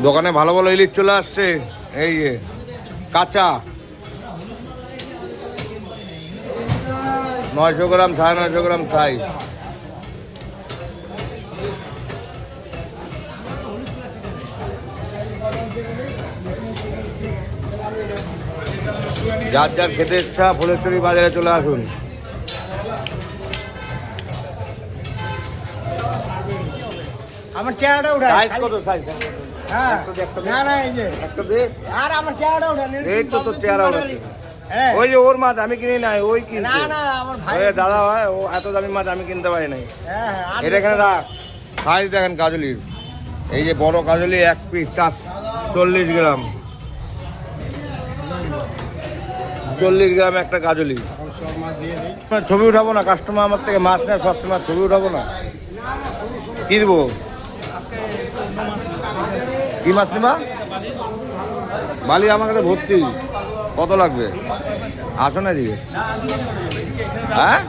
দোকানে ভালো ভালো ইলিশ চলে আসছে। এই যে কাঁচা 900 গ্রাম, 950 গ্রাম সাইজ। যার যার খেতে ইচ্ছা ফুলেশ্বরী বাজারে চলে আসুন। আমার চেহারাটা উঠা সাইজ কত? সাইজ হ্যাঁ না না এই যে একটা দে। আর আমার চেহারাটা উঠা এই তো তোর চেহারা উঠাচ্ছে। ওই যে ওর মাছ আমি কিনি নাই, ওই কিনছে। না না আমার ভাই দাদা হয়, ও এত দামি মাছ আমি কিনতে পারি নাই। হ্যাঁ এটা এখানে রাখ। সাইজ দেখেন কাজলির। এই যে বড় কাজলি 1 পিস 40 গ্রাম। 40 গ্রাম একটা কাজলি। ছবি উঠাবো না, কাস্টমার আমার থেকে মাছ নেয় সবসময়, ছবি উঠাবো না। কি দেবো? কি মাছ নিবা? বালি আমার কাছে ভর্তি। কত লাগবে? আসো না দিকে। হ্যাঁ